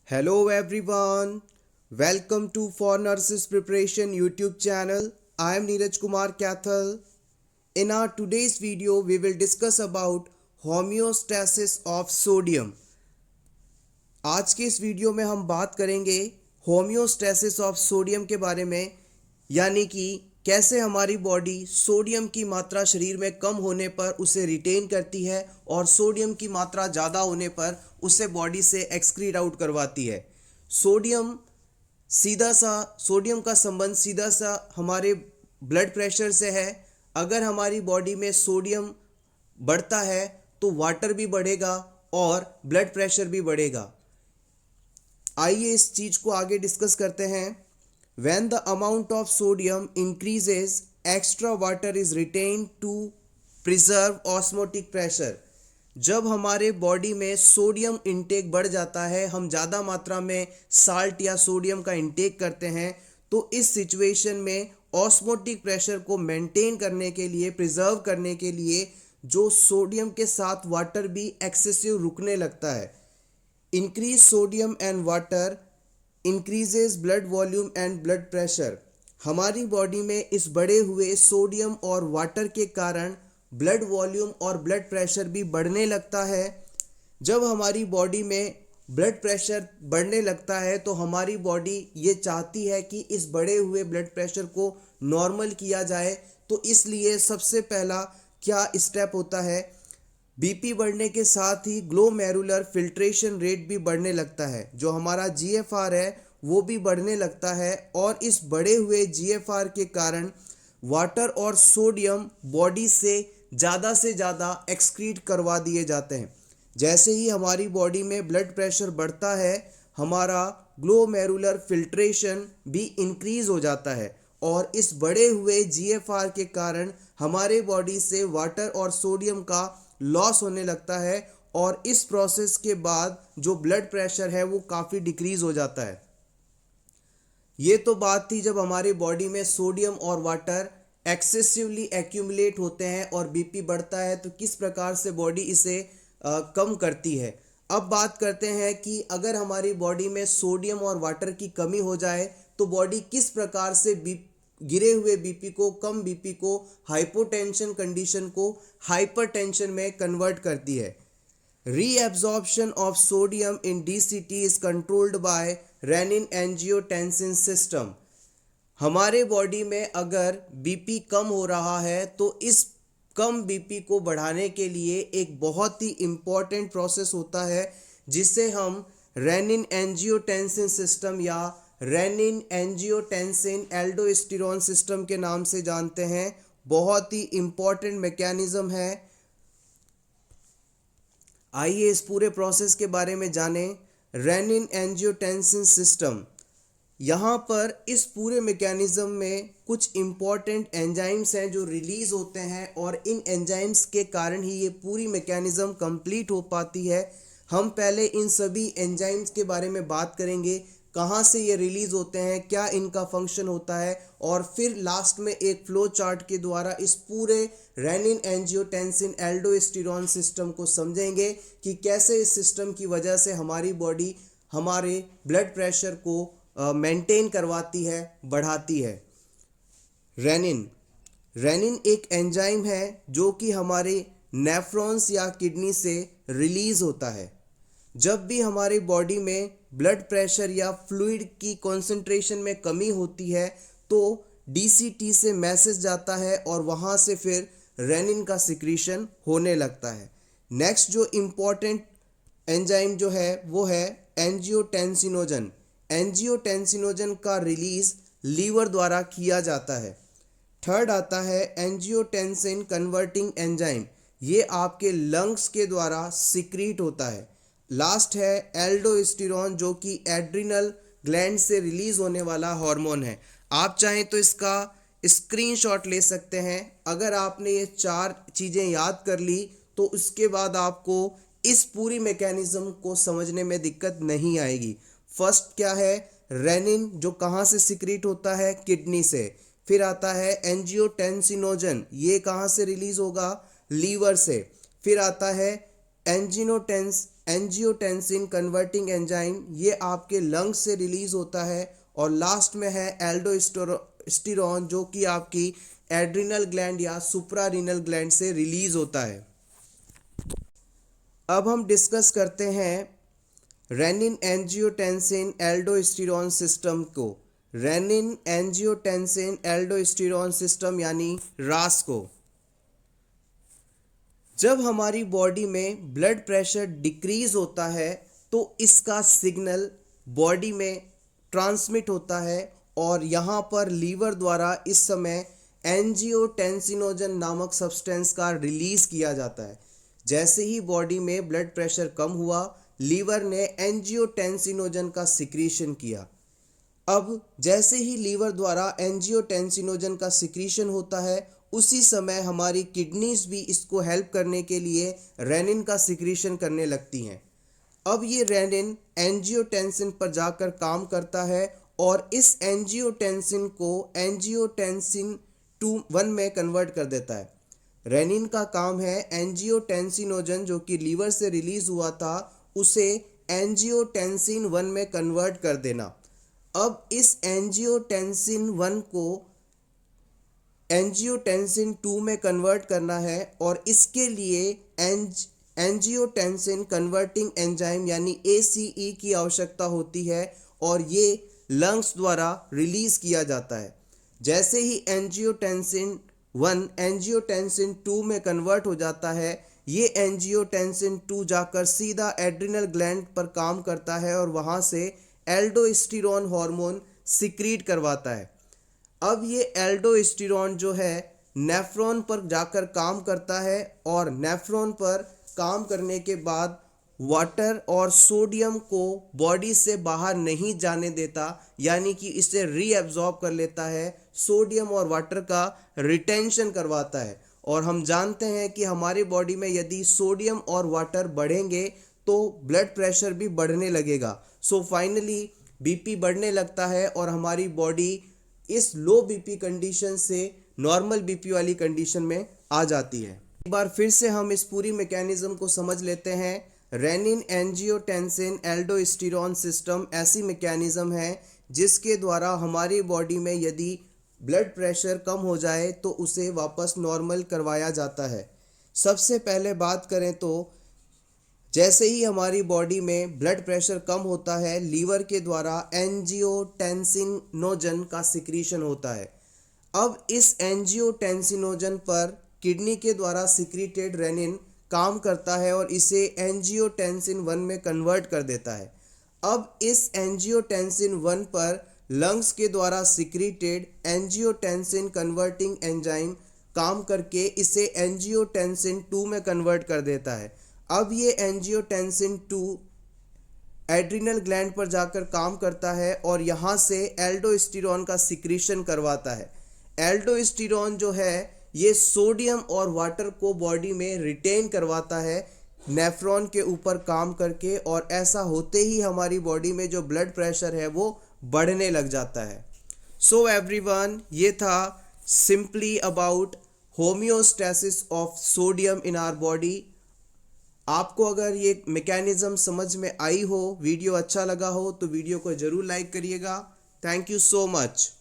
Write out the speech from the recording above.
Hello everyone, welcome to For Nurses Preparation YouTube channel. I am Neeraj Kumar Kathal. In our today's video, we will discuss about homeostasis of sodium. आज के इस video में हम बात करेंगे homeostasis of sodium के बारे में, यानी कि कैसे हमारी बॉडी सोडियम की मात्रा शरीर में कम होने पर उसे रिटेन करती है और सोडियम की मात्रा ज़्यादा होने पर उसे बॉडी से एक्सक्रीट आउट करवाती है। सोडियम का संबंध सीधा सा हमारे ब्लड प्रेशर से है। अगर हमारी बॉडी में सोडियम बढ़ता है तो वाटर भी बढ़ेगा और ब्लड प्रेशर भी बढ़ेगा। आइए इस चीज को आगे डिस्कस करते हैं। When the amount of sodium increases, extra water is retained to preserve osmotic pressure. जब हमारे बॉडी में सोडियम इंटेक बढ़ जाता है, हम ज़्यादा मात्रा में साल्ट या सोडियम का इंटेक करते हैं, तो इस सिचुएशन में ऑस्मोटिक प्रेशर को मेंटेन करने के लिए, प्रिजर्व करने के लिए जो सोडियम के साथ वाटर भी एक्सेसिव रुकने लगता है। Increase sodium and water increases blood volume and blood pressure. हमारी बॉडी में इस बढ़े हुए सोडियम और वाटर के कारण ब्लड वॉल्यूम और ब्लड प्रेशर भी बढ़ने लगता है। जब हमारी बॉडी में ब्लड प्रेशर बढ़ने लगता है तो हमारी बॉडी ये चाहती है कि इस बढ़े हुए ब्लड प्रेशर को नॉर्मल किया जाए। तो इसलिए सबसे पहला क्या स्टेप होता है, बीपी बढ़ने के साथ ही ग्लोमेरुलर फिल्ट्रेशन रेट भी बढ़ने लगता है। जो हमारा जीएफआर है वो भी बढ़ने लगता है और इस बढ़े हुए जीएफआर के कारण वाटर और सोडियम बॉडी से ज़्यादा एक्सक्रीट करवा दिए जाते हैं। जैसे ही हमारी बॉडी में ब्लड प्रेशर बढ़ता है, हमारा ग्लोमेरुलर फिल्ट्रेशन भी इंक्रीज हो जाता है और इस बढ़े हुए जीएफआर के कारण हमारे बॉडी से वाटर और सोडियम का लॉस होने लगता है और इस प्रोसेस के बाद जो ब्लड प्रेशर है वो काफ़ी डिक्रीज हो जाता है। ये तो बात थी जब हमारी बॉडी में सोडियम और वाटर एक्सेसिवली एक्यूमुलेट होते हैं और बीपी बढ़ता है तो किस प्रकार से बॉडी इसे कम करती है। अब बात करते हैं कि अगर हमारी बॉडी में सोडियम और वाटर की कमी हो जाए तो बॉडी किस प्रकार से गिरे हुए बीपी को, कम बीपी को, हाइपोटेंशन कंडीशन को हाइपरटेंशन में कन्वर्ट करती है। Reabsorption of sodium in DCT is controlled by renin angiotensin system. हमारे बॉडी में अगर बीपी कम हो रहा है तो इस कम बीपी को बढ़ाने के लिए एक बहुत ही इम्पॉर्टेंट प्रोसेस होता है जिसे हम रेनिन एंजियोटेंसिन सिस्टम या रेनिन एंजियोटेंसिन एल्डोस्टेरोन सिस्टम के नाम से जानते हैं। बहुत ही इम्पॉर्टेंट मैकेनिज्म है। आइए इस पूरे प्रोसेस के बारे में जानें। रेनिन एंजियोटेंसिन सिस्टम, यहाँ पर इस पूरे मैकेनिज्म में कुछ इम्पॉर्टेंट एंजाइम्स हैं जो रिलीज होते हैं और इन एंजाइम्स के कारण ही ये पूरी मैकेनिज्म कंप्लीट हो पाती है। हम पहले इन सभी एंजाइम्स के बारे में बात करेंगे, कहाँ से ये रिलीज होते हैं, क्या इनका फंक्शन होता है, और फिर लास्ट में एक फ्लो चार्ट के द्वारा इस पूरे रेनिन एंजियोटेंसिन एल्डोस्टेरोन सिस्टम को समझेंगे कि कैसे इस सिस्टम की वजह से हमारी बॉडी हमारे ब्लड प्रेशर को मेंटेन करवाती है, बढ़ाती है। रेनिन एक एंजाइम है जो कि हमारे नेफ्रॉन्स या किडनी से रिलीज होता है। जब भी हमारी बॉडी में ब्लड प्रेशर या फ्लूइड की कॉन्सेंट्रेशन में कमी होती है तो डीसीटी से मैसेज जाता है और वहाँ से फिर रेनिन का सिक्रीशन होने लगता है। नेक्स्ट जो इम्पॉर्टेंट एंजाइम जो है वो है एंजियोटेंसिनोजन। एंजियोटेंसिनोजन का रिलीज लीवर द्वारा किया जाता है। थर्ड आता है एंजियोटेंसिन कन्वर्टिंग एंजाइम, ये आपके लंग्स के द्वारा सिक्रीट होता है। लास्ट है एल्डोस्टेरोन जो कि एड्रिनल ग्लैंड से रिलीज होने वाला हार्मोन है। आप चाहें तो इसका स्क्रीनशॉट ले सकते हैं। अगर आपने ये चार चीज़ें याद कर ली तो उसके बाद आपको इस पूरी मैकेनिज्म को समझने में दिक्कत नहीं आएगी। फर्स्ट क्या है, रेनिन जो कहाँ से सिक्रीट होता है, किडनी से। फिर आता है एंजियोटेंसिनोजन, ये कहाँ से रिलीज होगा, लीवर से। फिर आता है एंजियोटेंसिन कन्वर्टिंग एंजाइम, ये आपके लंग्स से रिलीज होता है। और लास्ट में है एल्डोस्टेरॉन, जो कि आपकी एड्रिनल ग्लैंड या सुप्रारीनल ग्लैंड से रिलीज होता है। अब हम डिस्कस करते हैं रेनिन एंजियोटेंसिन एल्डोस्टेरॉन सिस्टम को। रेनिन एंजियोटेंसिन एल्डोस्टेरॉन सिस्टम यानी रास को। जब हमारी बॉडी में ब्लड प्रेशर डिक्रीज होता है तो इसका सिग्नल बॉडी में ट्रांसमिट होता है और यहाँ पर लीवर द्वारा इस समय एंजियोटेंसिनोजन नामक सब्सटेंस का रिलीज किया जाता है। जैसे ही बॉडी में ब्लड प्रेशर कम हुआ, लीवर ने एंजियोटेंसिनोजन का सिक्रीशन किया। अब जैसे ही लीवर द्वारा एंजियोटेंसिनोजन का सिक्रीशन होता है, उसी समय हमारी किडनीज भी इसको हेल्प करने के लिए रेनिन का सिक्रीशन करने लगती हैं। अब ये रेनिन एंजियोटेंसिन पर जाकर काम करता है और इस एंजियोटेंसिन को एंजियोटेंसिन 1 में कन्वर्ट कर देता है। रेनिन का काम है एंजियोटेंसिनोजन जो कि लीवर से रिलीज हुआ था, उसे एंजियोटेंसिन 1 में कन्वर्ट कर देना। अब इस एंजियोटेंसिन 1 को एंजियोटेंसिन 2 में कन्वर्ट करना है और इसके लिए एंजियोटेंसिन कन्वर्टिंग एंजाइम यानी ACE की आवश्यकता होती है और ये लंग्स द्वारा रिलीज किया जाता है। जैसे ही एंजियोटेंसिन 1 एंजियोटेंसिन 2 में कन्वर्ट हो जाता है, ये एंजियोटेंसिन 2 जाकर सीधा एड्रिनल ग्लैंड पर काम करता है और वहाँ से एल्डोस्टेरॉन हार्मोन सिक्रीट करवाता है। अब ये एल्डोस्टेरॉन जो है नेफ्रॉन पर जाकर काम करता है और नेफ्रॉन पर काम करने के बाद वाटर और सोडियम को बॉडी से बाहर नहीं जाने देता, यानी कि इसे रीअब्जॉर्ब कर लेता है, सोडियम और वाटर का रिटेंशन करवाता है। और हम जानते हैं कि हमारी बॉडी में यदि सोडियम और वाटर बढ़ेंगे तो ब्लड प्रेशर भी बढ़ने लगेगा। सो फाइनली बीपी बढ़ने लगता है और हमारी बॉडी इस लो बीपी कंडीशन से नॉर्मल बीपी वाली कंडीशन में आ जाती है। एक बार फिर से हम इस पूरी मैकेनिज्म को समझ लेते हैं। रेनिन एंजियोटेंसिन एल्डोस्टेरॉन सिस्टम ऐसी मैकेनिज्म है जिसके द्वारा हमारी बॉडी में यदि ब्लड प्रेशर कम हो जाए तो उसे वापस नॉर्मल करवाया जाता है। सबसे पहले बात करें तो जैसे ही हमारी बॉडी में ब्लड प्रेशर कम होता है, लीवर के द्वारा एंजियोटेंसिनोजन का सिक्रीशन होता है। अब इस एंजियोटेंसिनोजन पर किडनी के द्वारा सिक्रीटेड रेनिन काम करता है और इसे एंजियोटेंसिन 1 में कन्वर्ट कर देता है। अब इस एंजियोटेंसिन 1 पर लंग्स के द्वारा सिक्रीटेड एंजियोटेंसिन कन्वर्टिंग एंजाइम काम करके इसे एंजियोटेंसिन 2 में कन्वर्ट कर देता है। अब ये एंजियोटेंसिन 2 एड्रिनल ग्लैंड पर जाकर काम करता है और यहाँ से एल्डोस्टेरॉन का सिक्रीशन करवाता है। एल्डोस्टेरॉन जो है ये सोडियम और वाटर को बॉडी में रिटेन करवाता है नेफ्रॉन के ऊपर काम करके, और ऐसा होते ही हमारी बॉडी में जो ब्लड प्रेशर है वो बढ़ने लग जाता है। सो एवरीवन, ये था simply about homeostasis of sodium in our body. आपको अगर ये मैकेनिज्म समझ में आई हो, वीडियो अच्छा लगा हो तो वीडियो को ज़रूर लाइक करिएगा। Thank you so much.